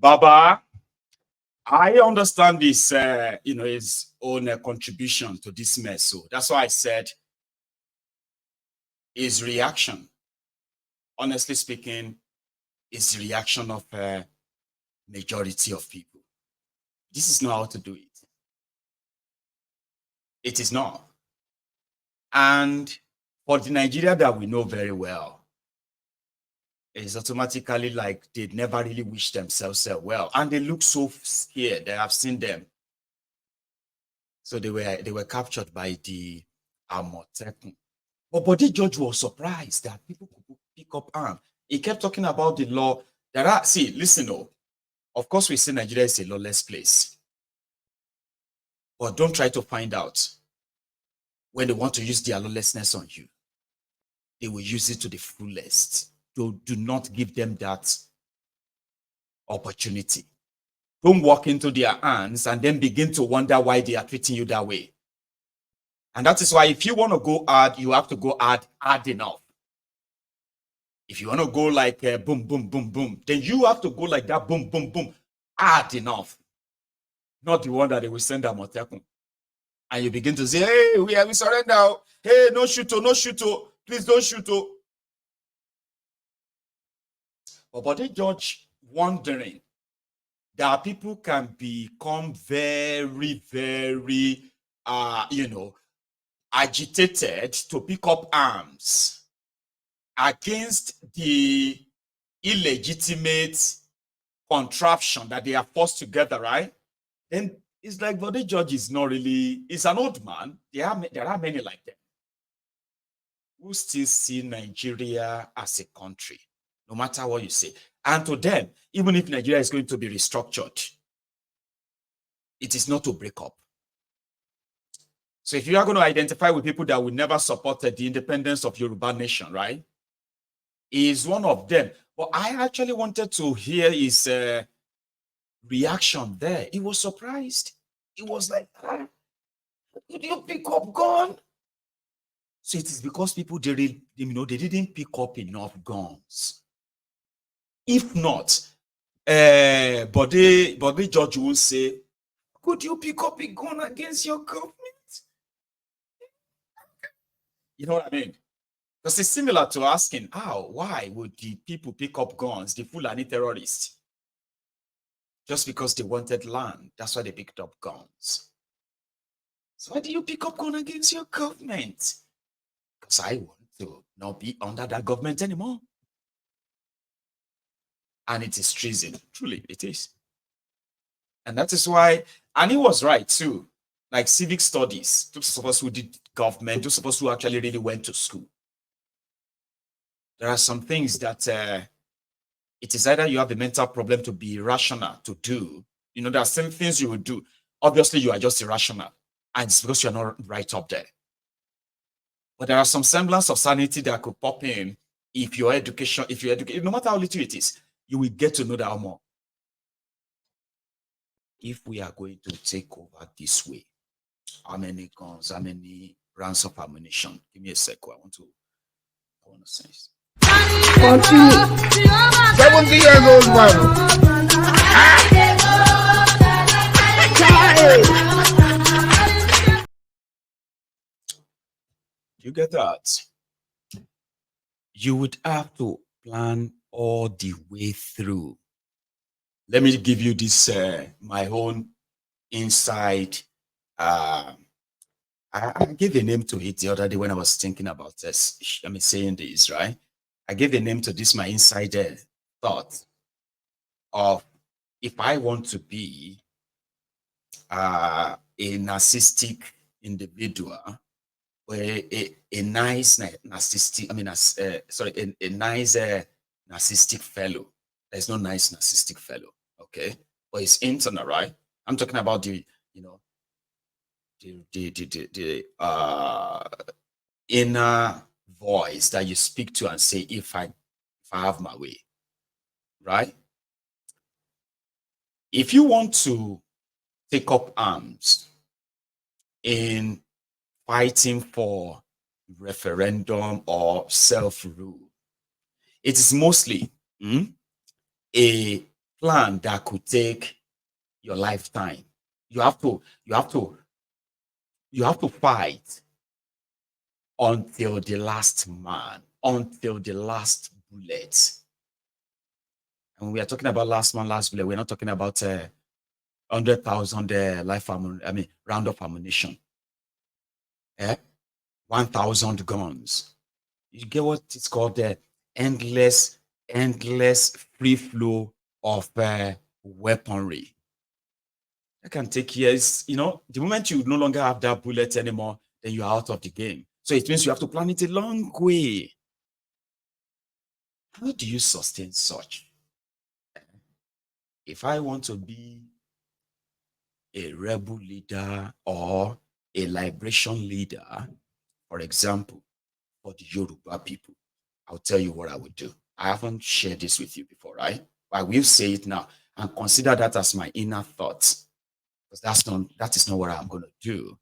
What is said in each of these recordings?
Baba, I understand this, his own contribution to this mess. So that's why I said his reaction, honestly speaking, is the reaction of a majority of people. This is not how to do it. It is not. And for the Nigeria that we know very well, it's automatically like they never really wish themselves well. And they look so scared. I've seen them. So they were captured by the Amotekun. But Body George was surprised that people could pick up arms. He kept talking about the law. Listen, of course we say Nigeria is a lawless place. But don't try to find out when they want to use their lawlessness on you. They will use it to the fullest. Do not give them that opportunity. Don't walk into their hands and then begin to wonder why they are treating you that way. And that is why if you want to go hard, you have to go hard enough. If you want to go like boom, boom, boom, boom, then you have to go like that, boom, boom, boom, hard enough. Not the one that they will send a Motekun. And you begin to say, hey, we surrender. Hey, no shoot, no shoot. Please don't shoot. But Body George wondering that people can become very, very, agitated to pick up arms against the illegitimate contraption that they are forced together, right? Then it's like Body George is not really, he's an old man. There are many like them who still see Nigeria as a country, no matter what you say. And to them, even if Nigeria is going to be restructured, it is not to break up. So if you are going to identify with people that will never support the independence of Yoruba nation, right? He is one of them. But I actually wanted to hear his reaction there. He was surprised. He was like, did you pick up gun? So it is because people they didn't pick up enough guns. If not, Body George will say, could you pick up a gun against your government? You know what I mean? Because it's similar to asking, why would the people pick up guns, the Fulani terrorists? Just because they wanted land. That's why they picked up guns. So why do you pick up gun against your government? Because I want to not be under that government anymore. And it is treason. Truly, it is. And that is why, and he was right too. Like civic studies, those of us who did government, those of us who actually really went to school. There are some things that it is either you have a mental problem to be irrational to do. There are some things you would do. Obviously, you are just irrational. And it's because you're not right up there. But there are some semblance of sanity that could pop in if your education, no matter how little it is, you will get to know that more. If we are going to take over this way, how many guns, how many rounds of ammunition? Give me a sec. I want to say this. 70 years old man. You get that? You would have to plan all the way through. Let me give you this, my own inside. I gave a name to it the other day when I was thinking about this. Saying this, right? I gave a name to this, my inside thought of if I want to be a narcissistic individual, or a nice narcissistic, a nice narcissistic fellow. There's no nice narcissistic fellow, okay? But it's internal, right? I'm talking about the inner voice that you speak to and say, if I have my way, right? If you want to take up arms in fighting for referendum or self-rule, it is mostly a plan that could take your lifetime. You have to, you have to, you have to fight until the last man, until the last bullet. And when we are talking about last man, last bullet, we're not talking about 100,000 round of ammunition. 1,000 guns. You get what it's called the endless free flow of weaponry. That can take years. The moment you no longer have that bullet anymore, then you're out of the game. So it means you have to plan it a long way. How do you sustain such? If I want to be a rebel leader or a liberation leader, for example, for the Yoruba people, I'll tell you what I would do. I haven't shared this with you before, right? But I will say it now and consider that as my inner thoughts, because that is not what I'm going to do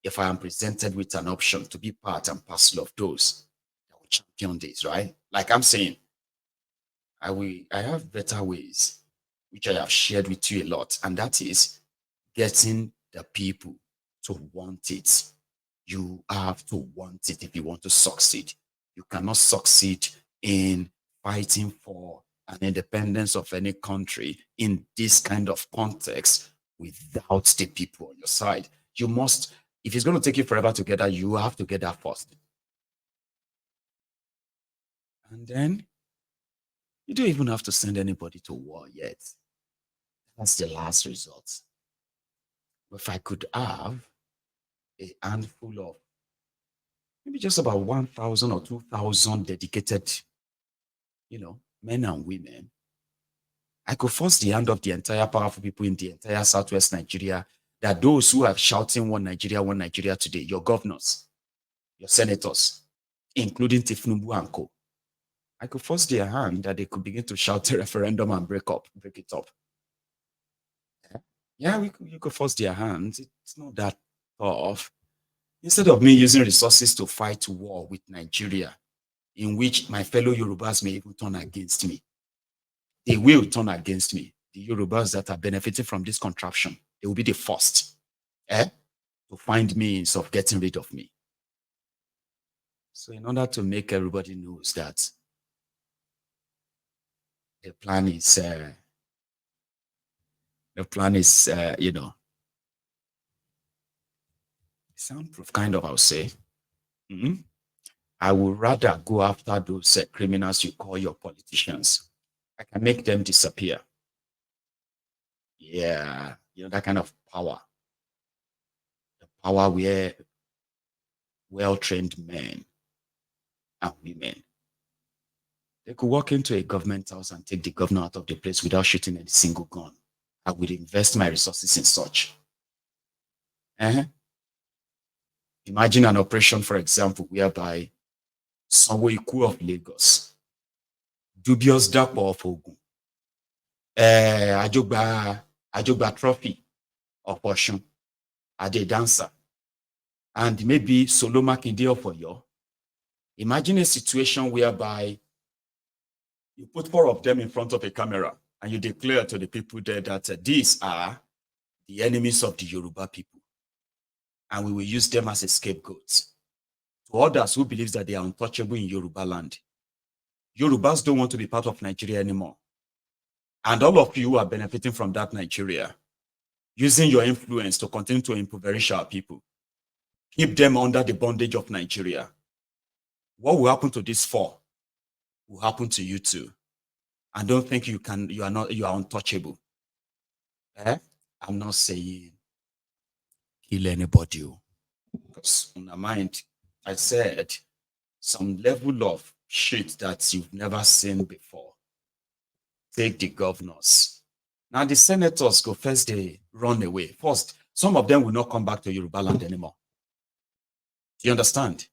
if I am presented with an option to be part and parcel of those that will champion this, right? Like I'm saying, I have better ways, which I have shared with you a lot, and that is getting the people to want it. You have to want it if you want to succeed. You cannot succeed in fighting for an independence of any country in this kind of context without the people on your side. You must, if it's going to take you forever to get that, you have to get that first. And then you don't even have to send anybody to war yet. That's the last resort. If I could have a handful of maybe just about 1,000 or 2,000 dedicated, men and women, I could force the hand of the entire powerful people in the entire Southwest Nigeria that those who are shouting one Nigeria today, your governors, your senators, including Tinubu and co, I could force their hand that they could begin to shout a referendum and break it up. Yeah, you could force their hands. It's not that tough. Instead of me using resources to fight war with Nigeria, in which my fellow Yorubas may even turn against me, they will turn against me. The Yorubas that are benefiting from this contraption, they will be the first to find means of getting rid of me. So in order to make everybody knows that the plan is, soundproof kind of, I'll say. I would rather go after those criminals you call your politicians. I can make them disappear. Yeah, that kind of power. The power where well-trained men and women, they could walk into a government house and take the governor out of the place without shooting a single gun. I would invest my resources in such. Imagine an operation, for example, whereby Sanwo-Iku of Lagos, Dubious Dapo of Ogun, Ajogba Trophy of Osun, Ade Dancer, and maybe Solo Makinde of Oyo. Imagine a situation whereby you put 4 of them in front of a camera and you declare to the people there that these are the enemies of the Yoruba people, and we will use them as a scapegoat. To others who believe that they are untouchable in Yoruba land, Yorubas don't want to be part of Nigeria anymore. And all of you are benefiting from that Nigeria, using your influence to continue to impoverish our people, keep them under the bondage of Nigeria. What will happen to these 4 will happen to you too. And don't think you are untouchable. I'm not saying kill anybody, because on my mind, I said some level of shit that you've never seen before. Take the governors. Now the senators go first, they run away. First, some of them will not come back to Yoruba land anymore. Do you understand?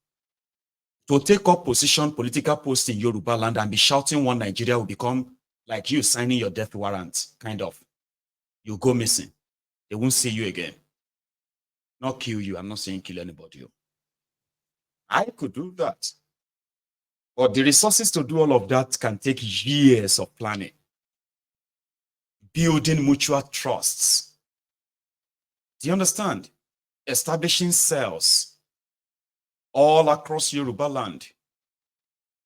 To take up political post in Yoruba land and be shouting one Nigeria will become like you signing your death warrant, kind of. You go missing. They won't see you again. Not kill you. I'm not saying kill anybody. I could do that. But the resources to do all of that can take years of planning. building mutual trusts. Do you understand? Establishing cells all across Yoruba land.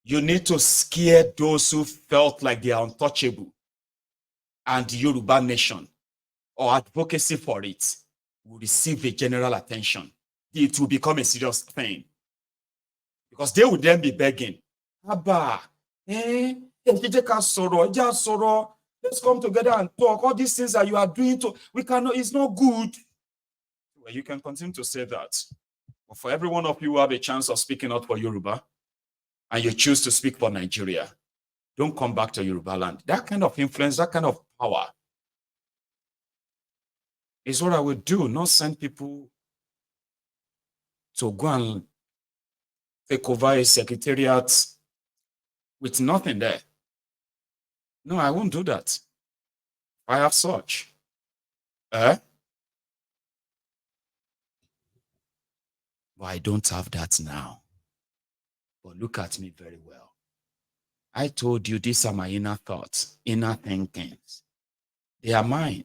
You need to scare those who felt like they are untouchable, and the Yoruba nation or advocacy for it will receive a general attention. It will become a serious thing. Because they would then be begging, Abba, let's come together and talk. All these things that you are doing, we cannot, it's not good. Well, you can continue to say that. But for every one of you who have a chance of speaking out for Yoruba, and you choose to speak for Nigeria, don't come back to Yoruba land. That kind of influence, that kind of power is what I would do, not send people to go and take over a secretariat with nothing there. No, I won't do that. I have such. But I don't have that now. But look at me very well. I told you these are my inner thoughts, inner thinkings. They are mine.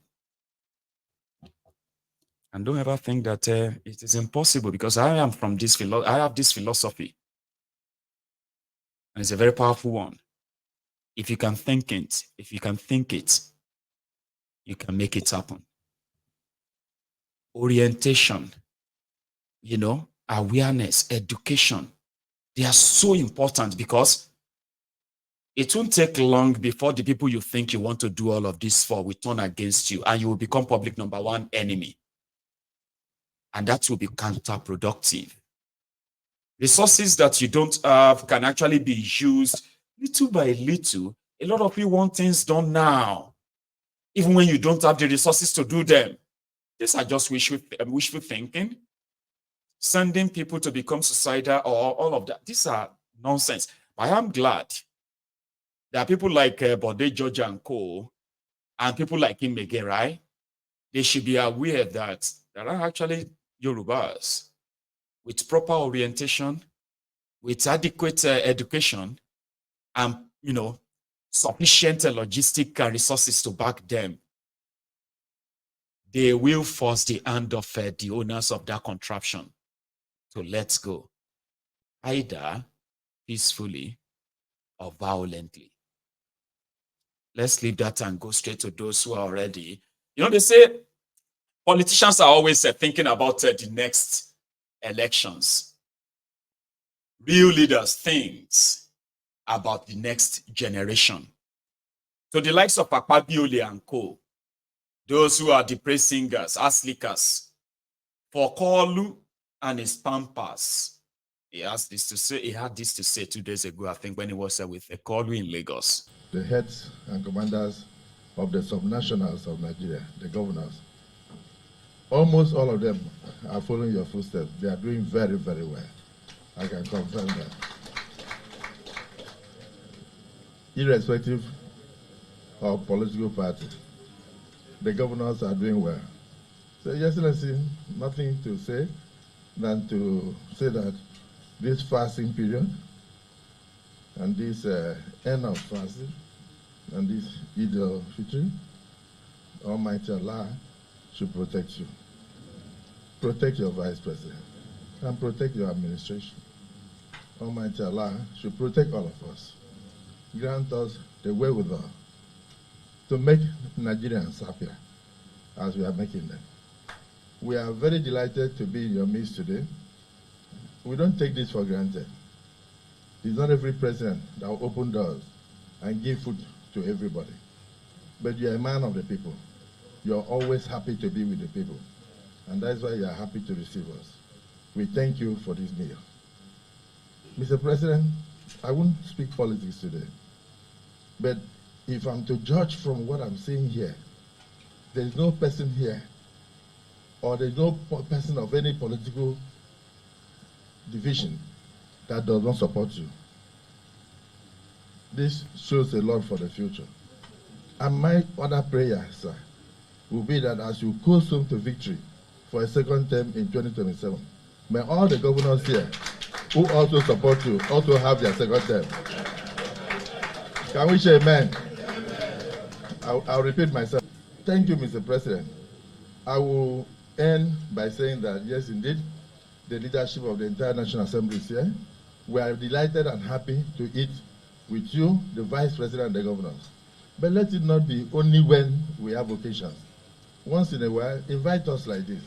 And don't ever think that it is impossible, because I am from this I have this philosophy. And it's a very powerful one. If you can think it, you can make it happen. Orientation, awareness, education, they are so important, because it won't take long before the people you think you want to do all of this for will turn against you, and you will become public number one enemy. And that will be counterproductive. Resources that you don't have can actually be used little by little. A lot of you want things done now, even when you don't have the resources to do them. These are just wishful thinking. Sending people to become suicidal or all of that. These are nonsense. I am glad there are people like Bode, George and Co. and people like him again, right? They should be aware that there are actually Yorubas with proper orientation, with adequate education, and sufficient logistic resources to back them. They will force the hand of the owners of that contraption to let go, either peacefully or violently. Let's leave that and go straight to those who are already. They say politicians are always thinking about the next elections. Real leaders think about the next generation. So the likes of Akpabiole and Co., those who are the praise singers, ass lickers, for Kolu and his pampas, he had this to say 2 days ago, I think, when he was with Kolu in Lagos. The heads and commanders of the subnationals of Nigeria, the governors, almost all of them are following your footsteps. They are doing very, very well. I can confirm that. Irrespective of political party, the governors are doing well. So, Your Excellency, nothing to say than to say that this fasting period and this end of fasting and this Eid al-Fitr, Almighty Allah should protect you. Protect your Vice President and protect your administration. Almighty Allah should protect all of us. Grant us the wherewithal to make Nigerians happier as we are making them. We are very delighted to be in your midst today. We don't take this for granted. It's not every president that will open doors and give food to everybody. But you're a man of the people. You're always happy to be with the people. And that's why you're happy to receive us. We thank you for this meal. Mr. President, I won't speak politics today. But if I'm to judge from what I'm seeing here, there's no person here, or there's no person of any political division that does not support you. This shows a lot for the future. And my other prayer, sir, will be that as you coast home to victory for a second term in 2027, may all the governors here who also support you also have their second term. Can we say amen? I'll repeat myself. Thank you, Mr. President. I will end by saying that, yes, indeed, the leadership of the entire National Assembly is here. We are delighted and happy to eat with you, the Vice President and the governors. But let it not be only when we have occasions. Once in a while, invite us like this.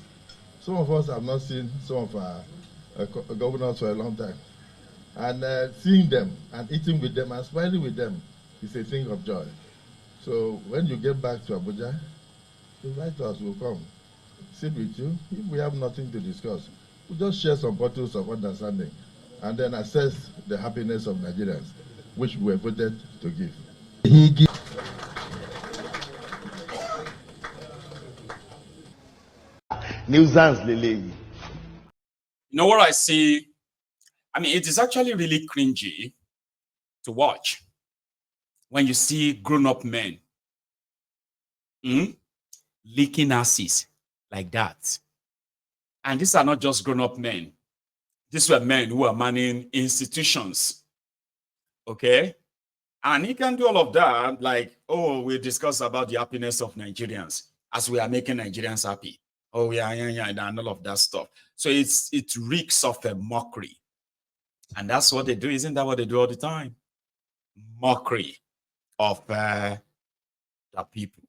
Some of us have not seen some of our governors for a long time. And seeing them and eating with them and smiling with them is a thing of joy. So when you get back to Abuja, invite us, we'll come, sit with you. If we have nothing to discuss, we'll just share some bottles of understanding and then assess the happiness of Nigerians, which we were voted to give. You know what I see? I mean, it is actually really cringy to watch when you see grown-up men licking asses like that. And these are not just grown-up men. These were men who are manning institutions. Okay? And he can do all of that, like, oh, we discuss about the happiness of Nigerians as we are making Nigerians happy. Oh, yeah, and all of that stuff. So it reeks of a mockery. And that's what they do. Isn't that what they do all the time? Mockery of the people.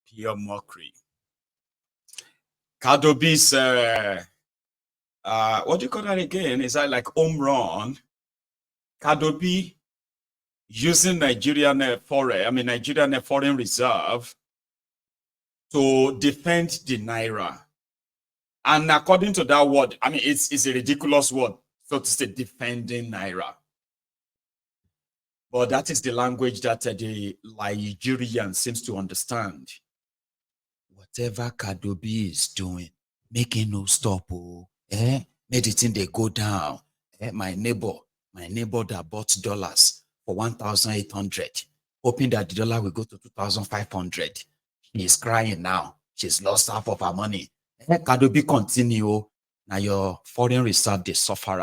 Pure mockery. Kadobi's what do you call that again? Is that like home run? Kadobi using Nigerian foreign reserve to defend the naira. And according to that word, I mean, it's a ridiculous word, so to say, defending naira. But that is the language that the Nigerian seems to understand. Whatever Kadobi is doing, making no stop, made the thing they go down. My neighbor that bought dollars for 1,800, hoping that the dollar will go to 2,500. She is crying now. She's lost half of her money. Kadobi continue. Now your foreign reserve, they suffer.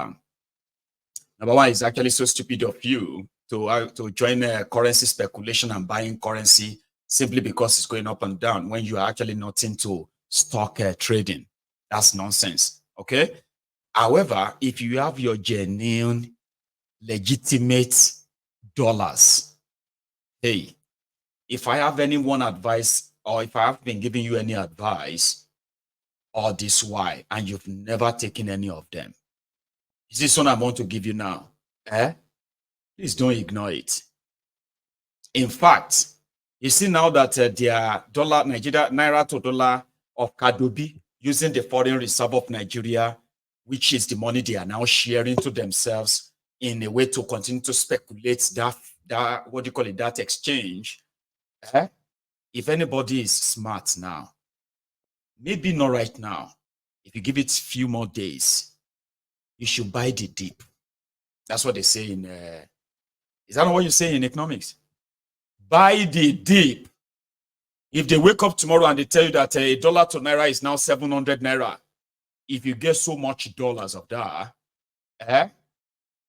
Number one, is actually so stupid of you to join currency speculation and buying currency simply because it's going up and down when you are actually not into stock trading. That's nonsense. Okay. However, if you have your genuine, legitimate dollars, hey, if I have any one advice, or if I have been giving you any advice, or this why, and you've never taken any of them, is this one I want to give you now? Please don't ignore it. In fact, you see now that their dollar, naira to dollar of Kadobi, using the foreign reserve of Nigeria, which is the money they are now sharing to themselves in a way to continue to speculate that what do you call it, that exchange. If anybody is smart now, maybe not right now, if you give it a few more days, you should buy the dip. That's what they say in, is that not what you say in economics? Buy the dip. If they wake up tomorrow and they tell you that a dollar to naira is now 700 naira, if you get so much dollars of that,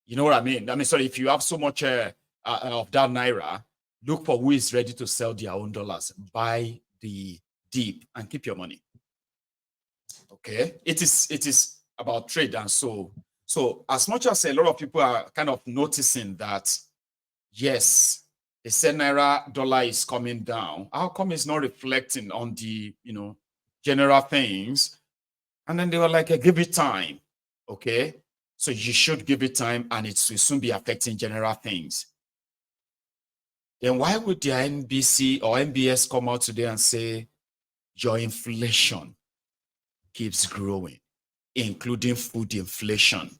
you know what I mean? Sorry, if you have so much of that naira, look for who is ready to sell their own dollars. Buy the dip and keep your money. Okay, it is about trade. And so as much as a lot of people are kind of noticing that, yes, they said naira dollar is coming down, how come it's not reflecting on the general things? And then they were like, give it time. Okay, so you should give it time, and it will soon be affecting general things. Then why would the NBC or MBS come out today and say your inflation keeps growing, including food inflation,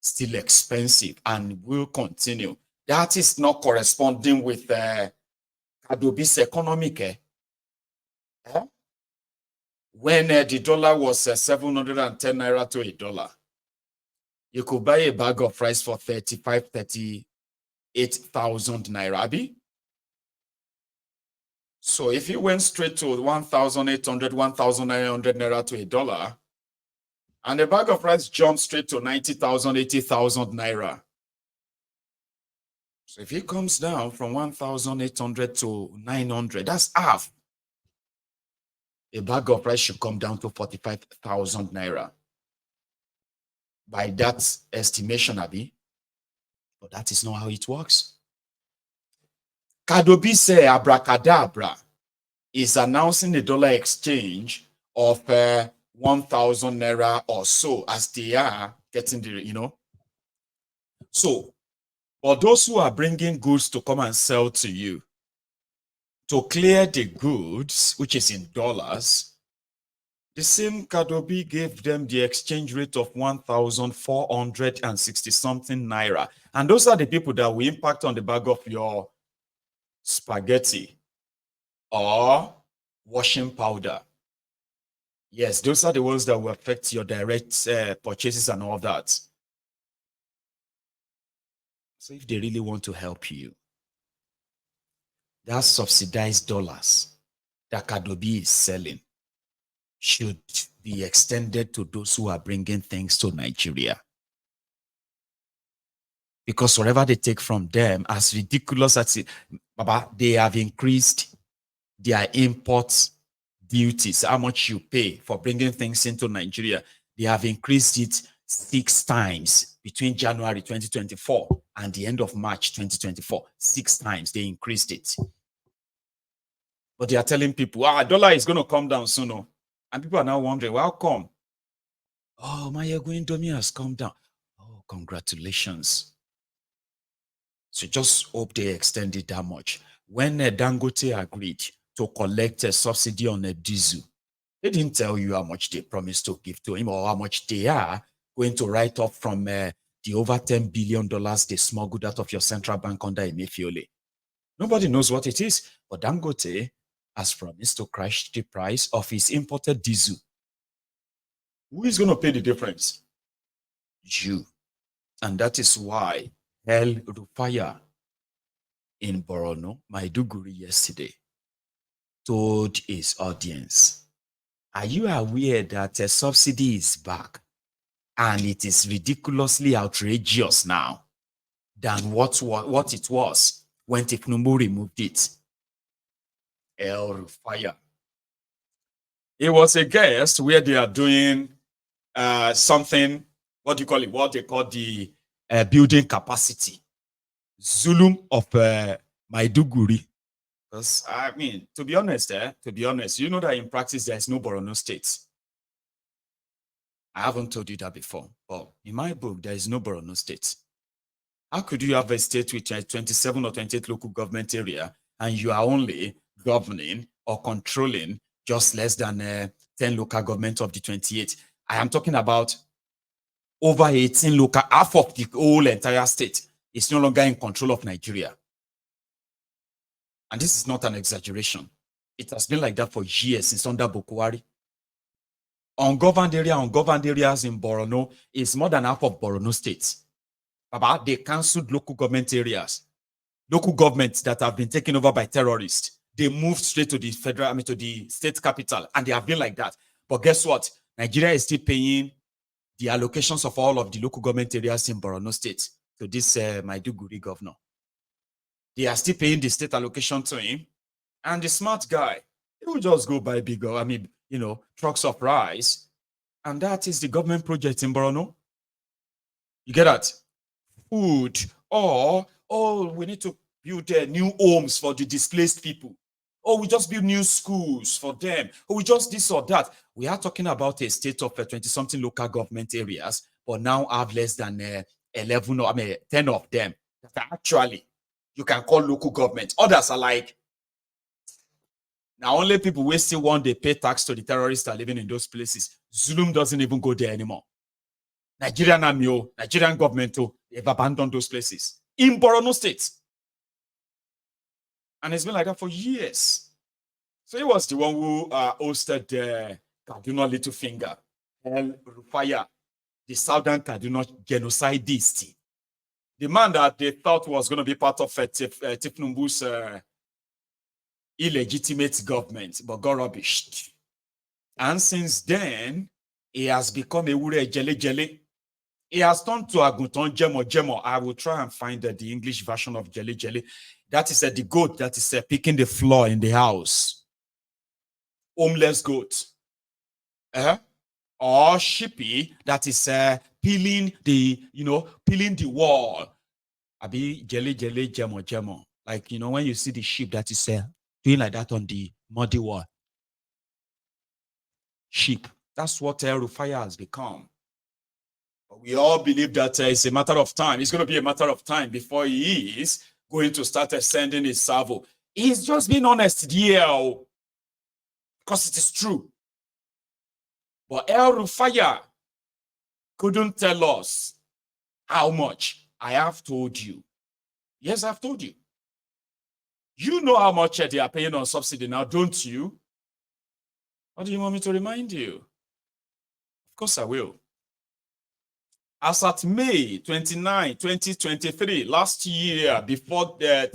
still expensive and will continue? That is not corresponding with Adobe's economic. Eh? When the dollar was 710 naira to $1, you could buy a bag of rice for 38,000 naira. Abi? So if you went straight to 1,800, 1,900 naira to $1, and the bag of rice jumped straight to 90,000, 80,000 naira. So if it comes down from 1,800 to 900, that's half. A bag of rice should come down to 45,000 naira. By that estimation, Abi. But that is not how it works. Kadobi say abracadabra is announcing the dollar exchange of 1,000 naira or so, as they are getting the, So, for those who are bringing goods to come and sell to you, to clear the goods, which is in dollars, the same Kadobi gave them the exchange rate of 1,460 something naira. And those are the people that will impact on the bag of your spaghetti or washing powder. Yes, those are the ones that will affect your direct purchases and all that. So if they really want to help you, that subsidized dollars that Kadobi is selling should be extended to those who are bringing things to Nigeria. Because whatever they take from them, as ridiculous as it, Baba, they have increased their import duties, how much you pay for bringing things into Nigeria. They have increased it 6 times between January 2024 and the end of March 2024. 6 times they increased it. But they are telling people, dollar is going to come down soon. And people are now wondering, well, how come? Oh, my Indomie has come down. Oh, congratulations. So just hope they extend it that much. When Dangote agreed to collect a subsidy on a diesel, they didn't tell you how much they promised to give to him or how much they are going to write off from the over $10 billion they smuggled out of your central bank under Emefiole. Nobody knows what it is, but Dangote has promised to crash the price of his imported diesel. Who is going to pay the difference? You. And that is why El Rufaya in Borno, Maiduguri yesterday, told his audience, are you aware that a subsidy is back and it is ridiculously outrageous now than what it was when Tinubu removed it? El Rufaya. It was a guest where they are doing something, what do you call it? What they call the building capacity. Zulum of Maiduguri. Because, I mean, to be honest, you know that in practice, there is no Borno state. I haven't told you that before, but in my book, there is no Borno state. How could you have a state with 27 or 28 local government area and you are only governing or controlling just less than 10 local government of the 28? I am talking about over 18 local, half of the whole entire state is no longer in control of Nigeria. And this is not an exaggeration. It has been like that for years since under Bokwari. Ungoverned areas in Borno is more than half of Borno state. Baba, they cancelled local government areas. Local governments that have been taken over by terrorists. They moved straight to the federal, to the state capital, and they have been like that. But guess what? Nigeria is still paying the allocations of all of the local government areas in Borno state to this Maiduguri governor. They are still paying the state allocation to him. And the smart guy, he will just go buy bigger, trucks of rice. And that is the government project in Borno. You get that? Food. Or, we need to build new homes for the displaced people. Or we just build new schools for them. Or we just this or that. We are talking about a state of 20-something local government areas, but now have less than 11 or 10 of them that are actually you can call local government. Others are like, now only people who still want they pay tax to the terrorists are living in those places. Zulum doesn't even go there anymore. Nigerian army, Nigerian government, they've abandoned those places. In Borno State. And it's been like that for years. So he was the one who hosted the Kaduna Littlefinger, El Rufaya, the Southern Kaduna genocidist. The man that they thought was going to be part of Tinubu's illegitimate government, but got rubbished. And since then, he has become a wure jele jele. He has turned to Agunton Jemo Jemo. I will try and find the English version of jele jele. That is the goat that is picking the floor in the house. Homeless goat. Or sheepy that is peeling the wall. Abi jele jele jemo jemo. Like, when you see the sheep that is doing like that on the muddy wall. Sheep. That's what Rufaya has become. But we all believe that it's a matter of time. It's going to be a matter of time before he is going to start sending his salvo. He's just being honest here, because it is true. But El Rufaya couldn't tell us how much. I have told you. Yes, I've told you. You know how much they are paying on subsidy now, don't you? What do you want me to remind you? Of course I will. As at May 29, 2023, last year, before the